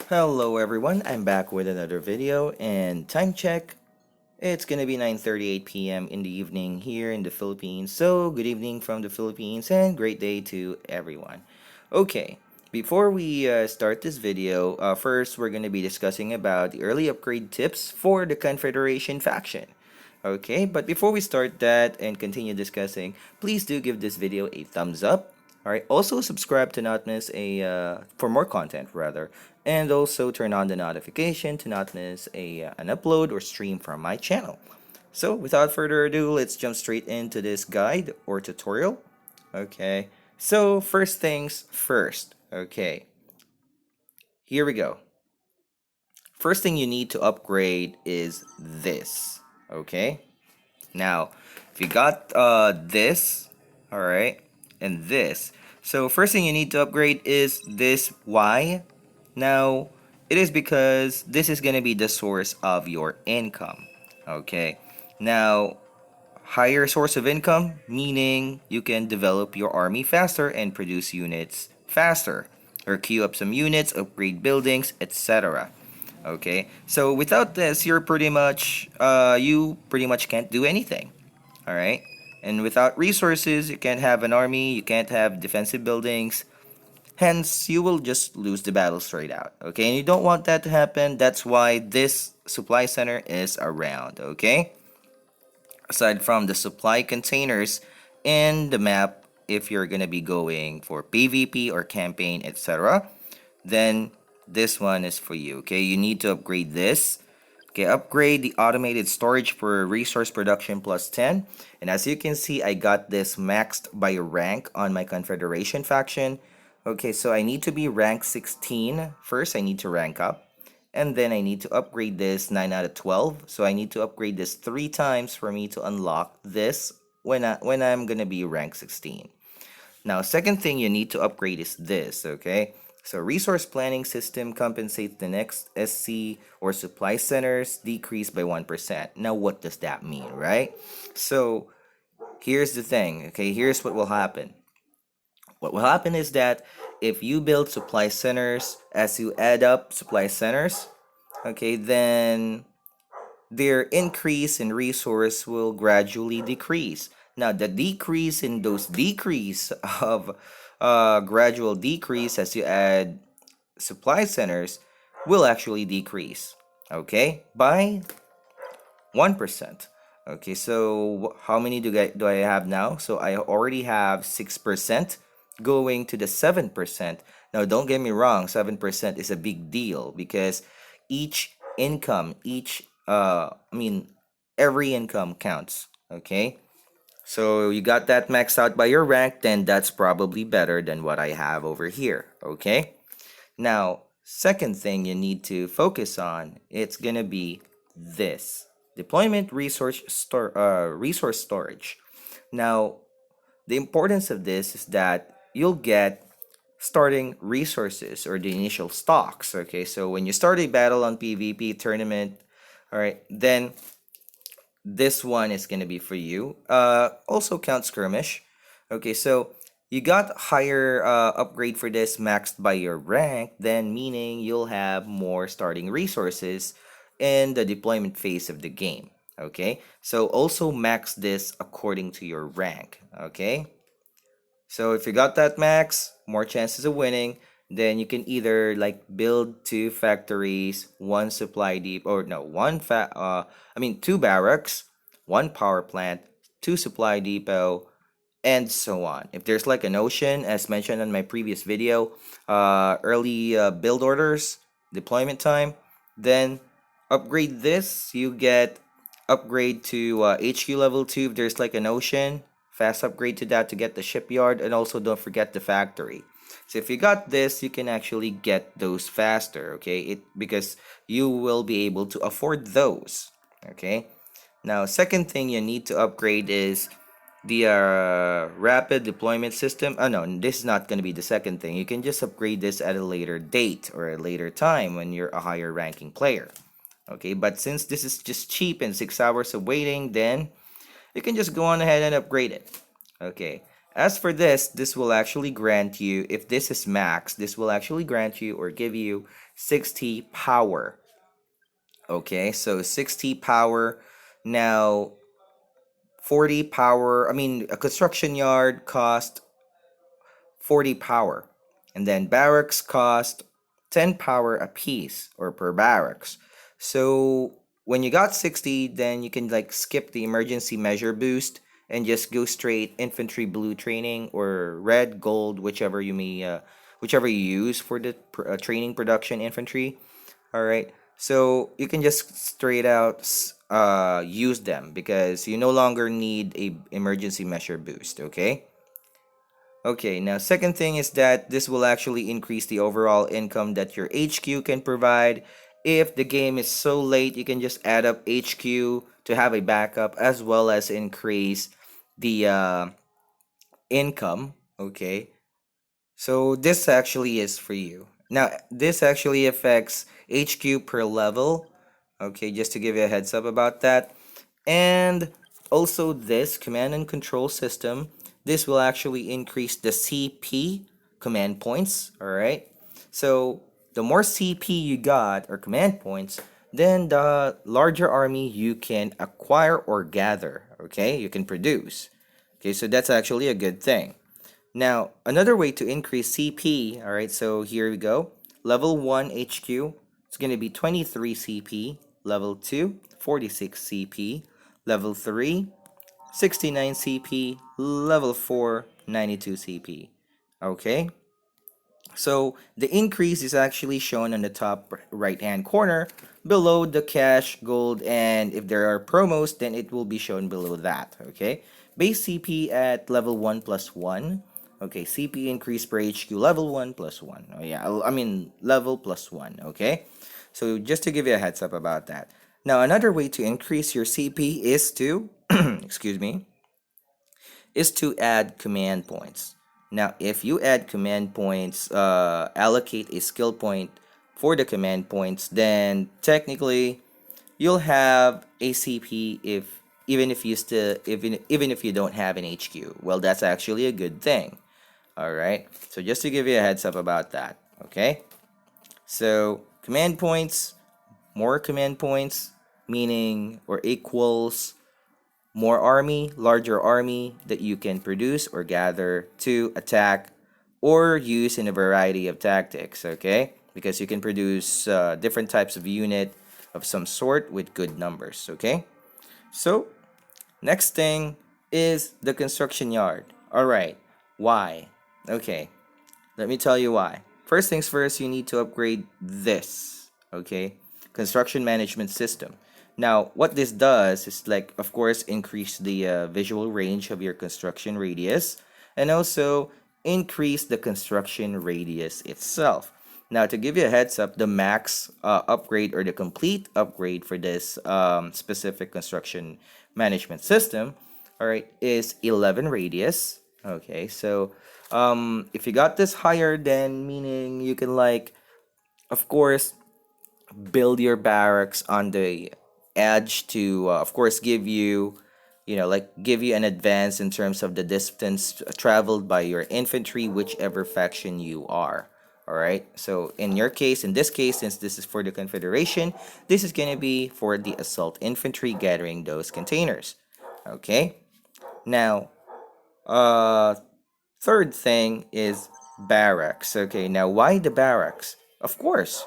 Hello everyone, I'm back with another video and time check. It's gonna be 9:38 p.m. in the evening here in the Philippines. So good evening from the Philippines and great day to everyone. Okay, before we start this video, first we're gonna be discussing about the early upgrade tips for the Confederation faction. Okay, but before we start that and continue discussing, please do give this video a thumbs up. All right. Also subscribe to not miss a for more content rather, and also turn on the notification to not miss an upload or stream from my channel. So without further ado, let's jump straight into this guide or tutorial. Okay. So first things first. Okay. Here we go. First thing you need to upgrade is this. Okay. Now, if you got this, all right, and this. So first thing you need to upgrade is this Y. Now, it is because this is going to be the source of your income. Okay. Now, higher source of income, meaning you can develop your army faster and produce units faster, or queue up some units, upgrade buildings, etc. Okay, so without this, you pretty much can't do anything. All right, and without resources, you can't have an army, you can't have defensive buildings. Hence, you will just lose the battle straight out. Okay, and you don't want that to happen. That's why this supply center is around. Okay, aside from the supply containers in the map, if you're gonna be going for PvP or campaign, etc., then this one is for you. Okay, you need to upgrade this. Okay, upgrade the automated storage for resource production plus 10. And as you can see, I got this maxed by rank on my Confederation faction. Okay, so I need to be rank 16 first. I need to rank up. And then I need to upgrade this 9 out of 12. So I need to upgrade this 3 times for me to unlock this when I'm gonna be rank 16. Now, second thing you need to upgrade is this, okay? So resource planning system compensates the next SC or supply centers decrease by 1%. Now, what does that mean, right? So here's the thing, okay? Here's what will happen. What will happen is that if you build supply centers, as you add up supply centers, okay, then their increase in resource will gradually decrease. Now, the decrease in those decrease of gradual decrease as you add supply centers will actually decrease, okay, by 1%. Okay, so how many do I have now? So I already have 6% going to the 7%. Now, don't get me wrong, 7% is a big deal because each income, every income counts, okay? So you got that maxed out by your rank, then that's probably better than what I have over here, okay? Now, second thing you need to focus on, it's gonna be this. Deployment resource storage. Now, the importance of this is that you'll get starting resources or the initial stocks, okay? So when you start a battle on PvP tournament, all right, then this one is going to be for you. Also count skirmish. Okay, so you got higher upgrade for this maxed by your rank, then meaning you'll have more starting resources in the deployment phase of the game. Okay, so also max this according to your rank. Okay, so if you got that max, more chances of winning, then you can either like build 2 factories, one supply depot, or no, two barracks, one power plant, 2 supply depot, and so on. If there's like an ocean, as mentioned in my previous video, early build orders, deployment time, then upgrade this. You get upgrade to HQ level 2 if there's like an ocean. Fast upgrade to that to get the shipyard, and also don't forget the factory. So if you got this, you can actually get those faster, okay? Because you will be able to afford those, okay? Now, second thing you need to upgrade is the rapid deployment system. Oh no, this is not going to be the second thing. You can just upgrade this at a later date or a later time when you're a higher ranking player. Okay, but since this is just cheap and 6 hours of waiting, then you can just go on ahead and upgrade it. Okay, As for this will actually grant you, if this is max, this will actually grant you or give you 60 power. Okay, so 60 power. Now, 40 power, I mean, a construction yard cost 40 power. And then barracks cost 10 power a piece or per barracks. So when you got 60, then you can like skip the emergency measure boost and just go straight infantry blue training or red, gold, whichever you use for the training production infantry. All right. So you can just straight out use them because you no longer need a emergency measure boost. Okay. Okay, now second thing is that this will actually increase the overall income that your HQ can provide. If the game is so late, you can just add up HQ to have a backup as well as increase the income. Okay, so this actually is for you. Now, this actually affects HQ per level. Okay, just to give you a heads up about that. And also this command and control system, this will actually increase the CP command points, all right? So the more CP you got or command points, then the larger army you can acquire or gather, okay? You can produce. Okay, so that's actually a good thing. Now, another way to increase CP, all right, so here we go. Level 1 HQ, it's going to be 23 CP. Level 2, 46 CP. Level 3, 69 CP. Level 4, 92 CP. Okay, so the increase is actually shown on the top right hand corner below the cash, gold, and if there are promos, then it will be shown below that. Okay, base CP at level 1 plus 1. Okay, CP increase per HQ level 1 plus 1. Oh, yeah, I mean level plus 1. Okay, so just to give you a heads up about that. Now, another way to increase your CP is to, excuse me, is to add command points. Now, if you add command points, allocate a skill point for the command points, then technically you'll have ACP if even if you don't have an HQ. Well, that's actually a good thing. All right. So just to give you a heads up about that. Okay. So command points, more command points, meaning or equals more army, larger army that you can produce or gather to attack or use in a variety of tactics, okay? Because you can produce different types of unit of some sort with good numbers, okay? So, next thing is the construction yard. All right, why? Okay, let me tell you why. First things first, you need to upgrade this, okay? Construction management system. Now, what this does is like, of course, increase the visual range of your construction radius and also increase the construction radius itself. Now, to give you a heads up, the max upgrade or the complete upgrade for this specific construction management system, all right, is 11 radius. Okay, so if you got this higher, then meaning you can like, of course, build your barracks on the edge to, of course, give you, like give you an advance in terms of the distance traveled by your infantry, whichever faction you are. All right. So in this case, since this is for the Confederation, this is gonna be for the assault infantry gathering those containers. Okay. Now, uh, third thing is barracks. Okay, now why the barracks? Of course,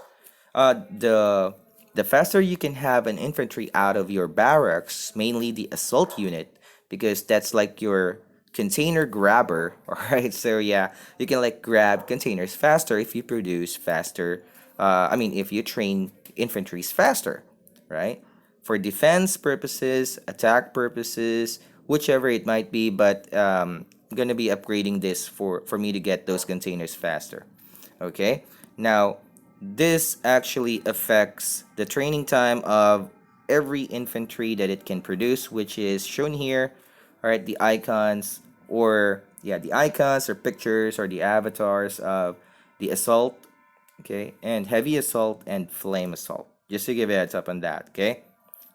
the faster you can have an infantry out of your barracks, mainly the assault unit, because that's like your container grabber. All right, so yeah, you can like grab containers faster if you produce faster. If you train infantries faster, right? For defense purposes, attack purposes, whichever it might be, but I'm gonna be upgrading this for me to get those containers faster. Okay, now this actually affects the training time of every infantry that it can produce, which is shown here. All right, the icons or yeah, the icons or pictures or the avatars of the assault, okay, and heavy assault and flame assault. Just to give you a heads up on that, okay.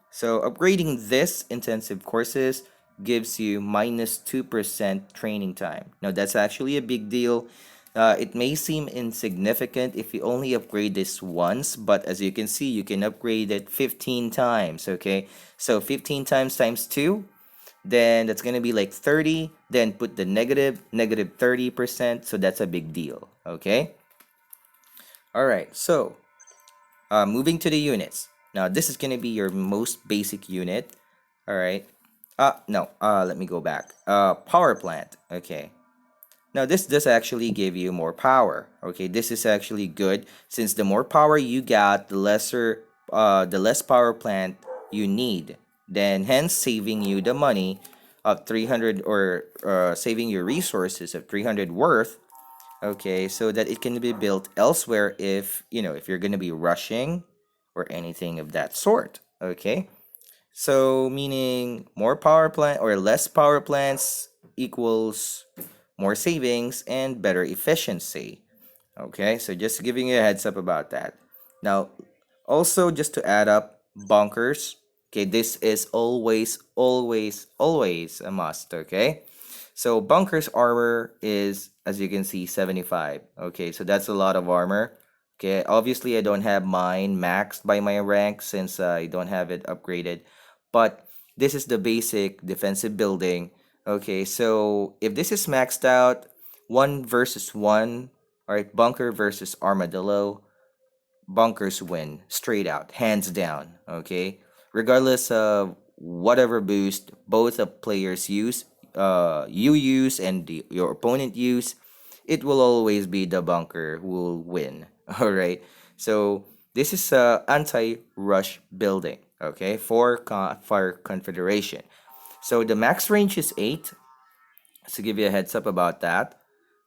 So upgrading this intensive courses gives you minus 2% training time. Now, that's actually a big deal. It may seem insignificant if you only upgrade this once, but as you can see, you can upgrade it 15 times, okay? So 15 times 2, then that's gonna be like 30, then put the negative 30%, so that's a big deal, okay? All right, so moving to the units. Now, this is gonna be your most basic unit, all right? No, let me go back. Power plant, okay. Now, this does actually give you more power. Okay, this is actually good since the more power you got, the less power plant you need. Then, hence, saving you the money of 300 or saving your resources of 300 worth. Okay, so that it can be built elsewhere if if you're gonna be rushing or anything of that sort. Okay, so meaning more power plant or less power plants equals more savings and better efficiency. Okay, so just giving you a heads up about that. Now, also just to add up bunkers. Okay, this is always a must. Okay, so bunkers armor is, as you can see, 75. Okay, so that's a lot of armor. Okay, obviously I don't have mine maxed by my rank since I don't have it upgraded, but this is the basic defensive building. Okay, so if this is maxed out, one versus one, all right, bunker versus armadillo, bunkers win straight out, hands down. Okay, regardless of whatever boost both of players use, you use and your opponent use, it will always be the bunker who will win. All right, so this is a anti-rush building. Okay, for confederation. So the max range is 8. To give you a heads up about that.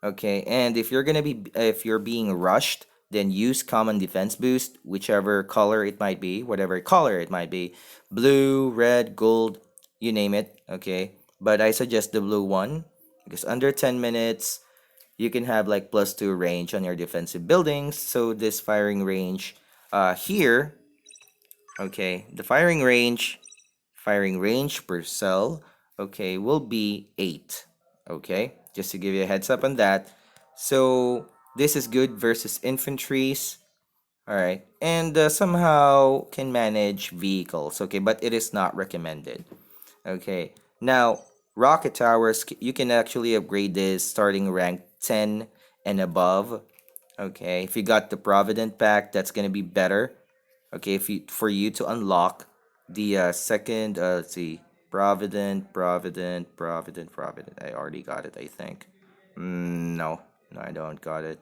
Okay, and if you're being rushed, then use common defense boost, whichever color it might be, whatever color it might be, blue, red, gold, you name it. Okay, but I suggest the blue one because under 10 minutes you can have like +2 range on your defensive buildings. So this firing range, here, okay, the firing range per cell, okay, will be 8. Okay, just to give you a heads up on that. So this is good versus infantries. All right, and somehow can manage vehicles. Okay, but it is not recommended. Okay, now rocket towers, you can actually upgrade this starting rank 10 and above. Okay, if you got the Provident pack, that's gonna be better. Okay, if you for you to unlock the second, let's see, Provident. I already got it, I think. No, no, I don't got it.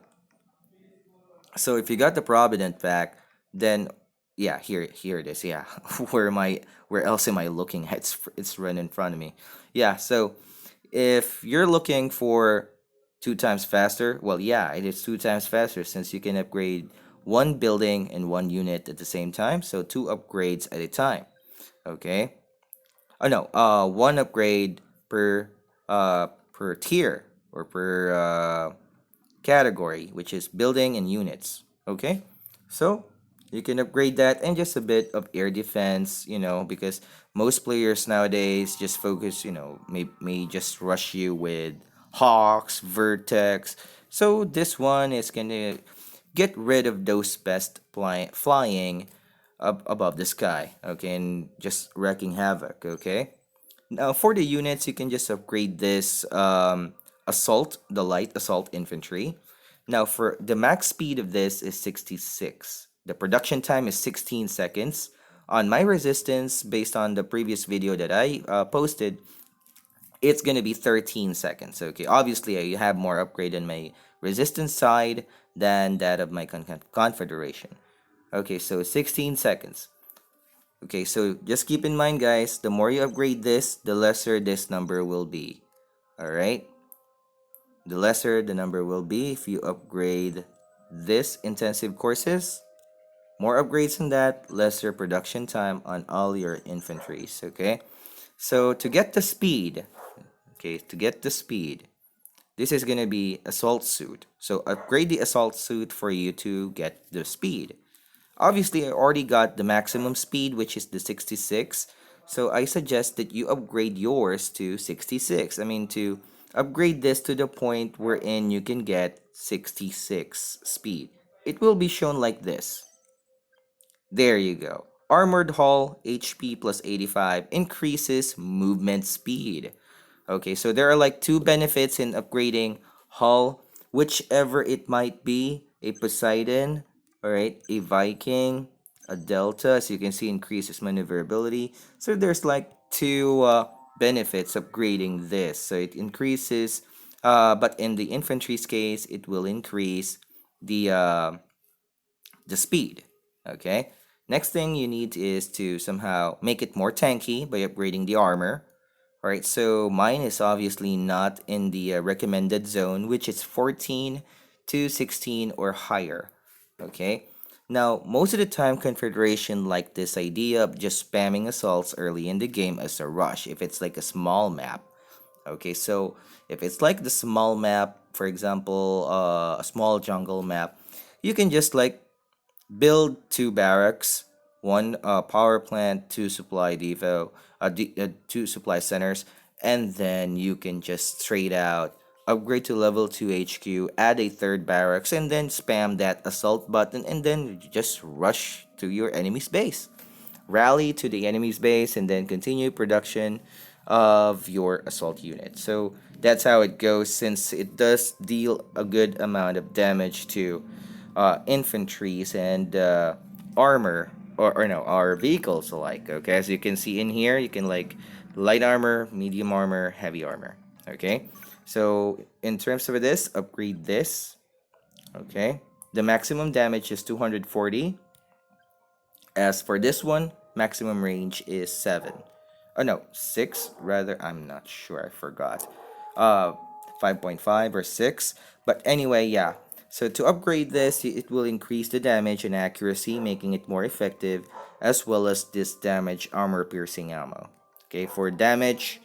So if you got the Provident pack, then yeah, here it is. Yeah, where else am I looking at? It's right in front of me. Yeah, so if you're looking for 2 times faster, well, yeah, it is 2 times faster since you can upgrade one building and one unit at the same time. So 2 upgrades at a time. Okay. Oh no, one upgrade per tier or per category, which is building and units. Okay, so you can upgrade that and just a bit of air defense, because most players nowadays just focus, may just rush you with hawks, vertex. So this one is gonna get rid of those best flying up above the sky, okay, and just wrecking havoc, okay. Now, for the units, you can just upgrade this the light assault infantry. Now, for the max speed of this is 66. The production time is 16 seconds. On my resistance, based on the previous video that I posted, it's gonna be 13 seconds. Okay, obviously, I have more upgrade on my resistance side than that of my confederation. Okay, so 16 seconds. Okay, so just keep in mind, guys, the more you upgrade this, the lesser this number will be. Alright? The lesser the number will be if you upgrade this intensive courses. More upgrades than that, lesser production time on all your infantries. Okay? So to get the speed, this is gonna be assault suit. So upgrade the assault suit for you to get the speed. Obviously, I already got the maximum speed, which is the 66. So I suggest that you upgrade yours to 66. I mean, to upgrade this to the point wherein you can get 66 speed. It will be shown like this. There you go. Armored Hull, HP plus 85, increases movement speed. Okay, so there are like two benefits in upgrading hull, whichever it might be, a Poseidon, all right, a Viking, a Delta, as you can see, increases maneuverability. So there's like two benefits upgrading this. So it increases, but in the infantry's case, it will increase the speed. Okay. Next thing you need is to somehow make it more tanky by upgrading the armor. All right, so mine is obviously not in the recommended zone, which is 14 to 16 or higher. Okay, now most of the time, Confederation like this idea of just spamming assaults early in the game as a rush if it's like a small map. Okay, so if it's like the small map, for example, a small jungle map, you can just like build two barracks, one power plant, two supply depot, two supply centers, and then you can just straight out upgrade to level 2 HQ, add a third barracks, and then spam that assault button, and then just rush to your enemy's base, rally to the enemy's base, and then continue production of your assault unit. So that's how it goes, since it does deal a good amount of damage to infantries and armor, or no, our vehicles alike. Okay, as you can see in here, you can like light armor, medium armor, heavy armor. Okay, so in terms of this, upgrade this. Okay, the maximum damage is 240. As for this one, maximum range is 7. Oh no, 6 rather, I'm not sure, I forgot. Uh 5.5 or 6. But anyway, yeah. So to upgrade this, it will increase the damage and accuracy, making it more effective, as well as this damage armor piercing ammo. Okay, for damage,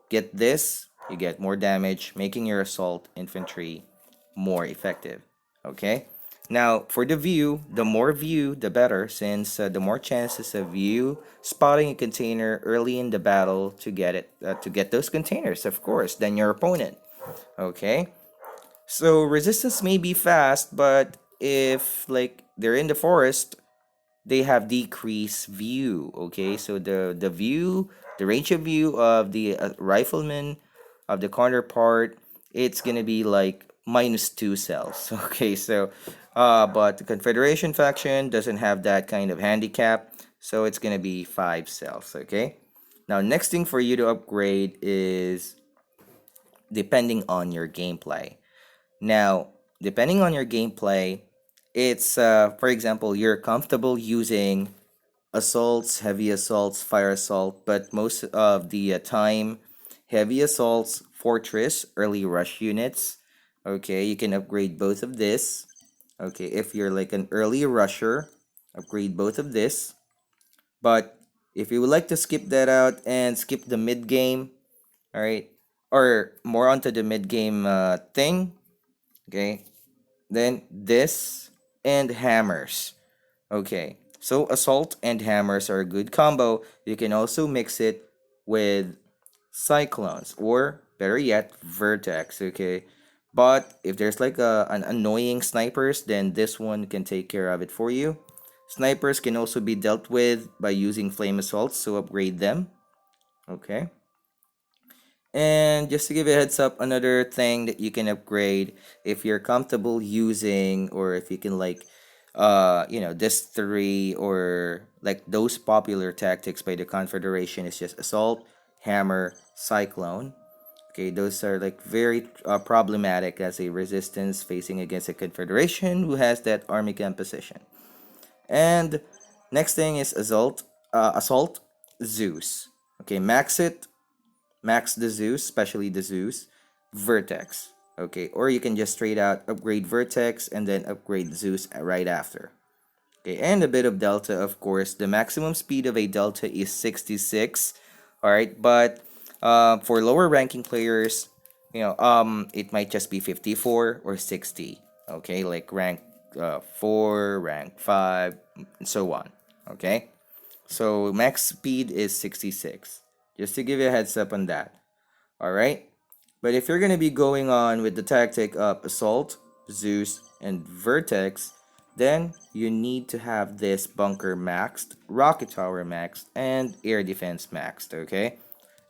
get this, you get more damage, making your assault infantry more effective. Okay? Now, for the view, the more view, the better, since the more chances of you spotting a container early in the battle to get those containers, of course, than your opponent. Okay? So resistance may be fast, but if like they're in the forest, they have decreased view. Okay, so the view, the range of view of the rifleman of the counterpart, it's gonna be like -2 cells. Okay, so but the Confederation faction doesn't have that kind of handicap, so it's gonna be 5 cells. Okay, now next thing for you to upgrade is depending on your gameplay. Now, depending on your gameplay, it's for example, you're comfortable using assaults, heavy assaults, fire assault, but most of the time, heavy assaults, fortress, early rush units. Okay, you can upgrade both of this. Okay, if you're like an early rusher, upgrade both of this. But if you would like to skip that out and skip the mid game, all right, or more onto the mid game thing, okay, then this and hammers. Okay, so assault and hammers are a good combo. You can also mix it with cyclones, or better yet, vertex. Okay, but if there's like an annoying snipers, then this one can take care of it for you. Snipers can also be dealt with by using flame assaults, so upgrade them. Okay. And just to give you a heads up, another thing that you can upgrade if you're comfortable using, or if you can like this three, or like those popular tactics by the Confederation, is just assault, hammer, cyclone. Okay, those are like very problematic as a resistance facing against a Confederation who has that army composition. And next thing is assault, Zeus. Okay, max the Zeus, especially the Zeus, Vertex. Okay, or you can just straight out upgrade Vertex and then upgrade Zeus right after. Okay, and a bit of Delta, of course. The maximum speed of a Delta is 66. Alright, but for lower ranking players, it might just be 54 or 60. Okay, like rank 4, rank 5, and so on. Okay, So max speed is 66. Just to give you a heads up on that. Alright? But if you're gonna be going on with the tactic of Assault, Zeus, and Vertex, then you need to have this bunker maxed, rocket tower maxed, and air defense maxed, okay?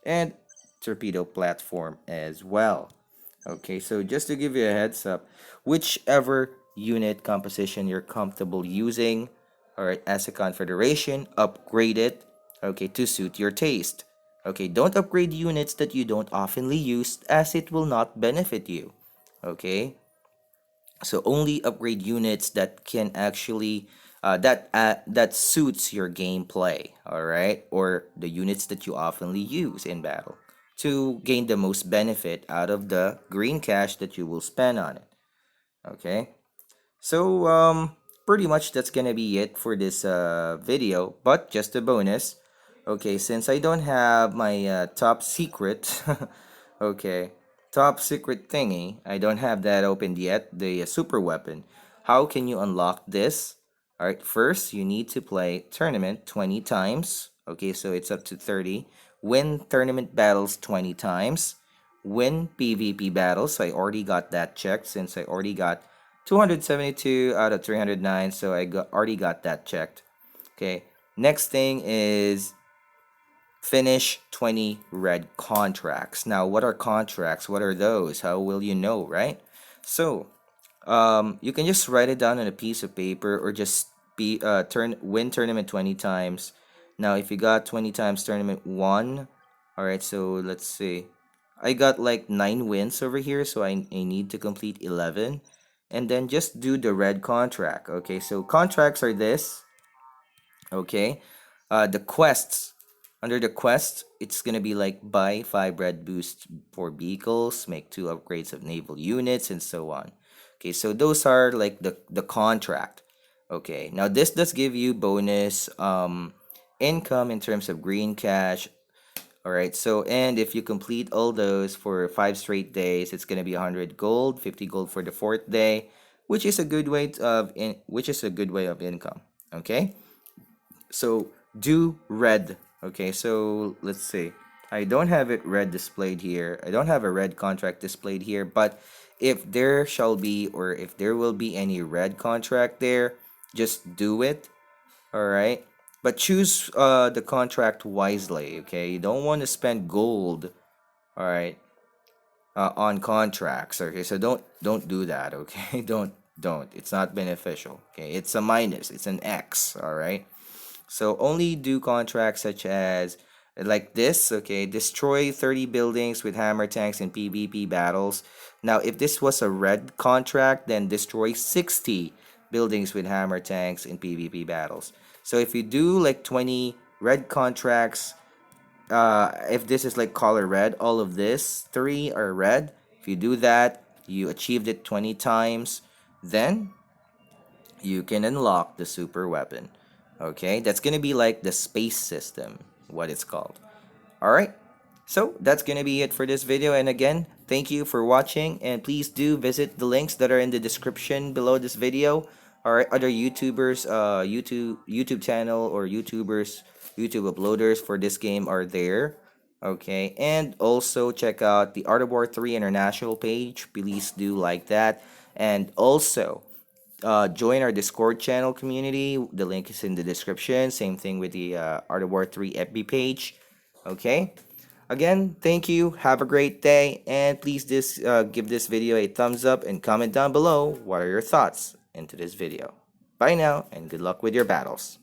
And torpedo platform as well. Okay, so just to give you a heads up, whichever unit composition you're comfortable using, alright, as a confederation, upgrade it, okay, to suit your taste. Okay, don't upgrade units that you don't oftenly use as it will not benefit you. Okay, so only upgrade units that can actually that suits your gameplay, all right, or the units that you oftenly use in battle to gain the most benefit out of the green cash that you will spend on it. Okay, so pretty much that's gonna be it for this video, but just a bonus. Okay, since I don't have my top secret, okay, top secret thingy, I don't have that opened yet, the super weapon. How can you unlock this? Alright, first you need to play tournament 20 times. Okay, so it's up to 30. Win tournament battles 20 times. Win PvP battles. So I already got that checked since I already got 272 out of 309, so already got that checked. Okay, next thing is finish 20 red contracts. Now, what are contracts? What are those? How will you know, right? So, you can just write it down on a piece of paper or just win tournament 20 times. Now, if you got 20 times tournament 1, all right, so let's see. I got like 9 wins over here, so I need to complete 11. And then just do the red contract. Okay, so contracts are this. Okay, the quests. Under the quest, it's gonna be like buy 5 red boosts for vehicles, make 2 upgrades of naval units, and so on. Okay, so those are like the contract. Okay, now this does give you bonus income in terms of green cash. All right, so and if you complete all those for 5 straight days, it's gonna be 100 gold, 50 gold for the fourth day, which is a good way which is a good way of income. Okay, so do red. Okay, so let's see. I don't have it red displayed here. I don't have a red contract displayed here, but if there shall be or if there will be any red contract there, just do it. All right. But choose the contract wisely, okay? You don't want to spend gold, all right, on contracts, okay? So don't do that, okay? Don't. It's not beneficial, okay? It's a minus. It's an X, all right? So only do contracts such as like this, okay? Destroy 30 buildings with hammer tanks in PvP battles. Now, if this was a red contract, then destroy 60 buildings with hammer tanks in PvP battles. So if you do like 20 red contracts, if this is like color red, all of this 3 are red. If you do that, you achieved it 20 times, then you can unlock the super weapon. Okay, that's gonna be like the space system, what it's called. All right, so that's gonna be it for this video. And again, thank you for watching, and please do visit the links that are in the description below this video. All right, other YouTubers, YouTube channel or YouTube uploaders for this game are there. Okay, and also check out the Art of War 3 International page. Please do like that, and also join our Discord channel community. The link is in the description. Same thing with the Art of War 3 FB page. Okay. Again, thank you. Have a great day. And please give this video a thumbs up and comment down below what are your thoughts into this video. Bye now and good luck with your battles.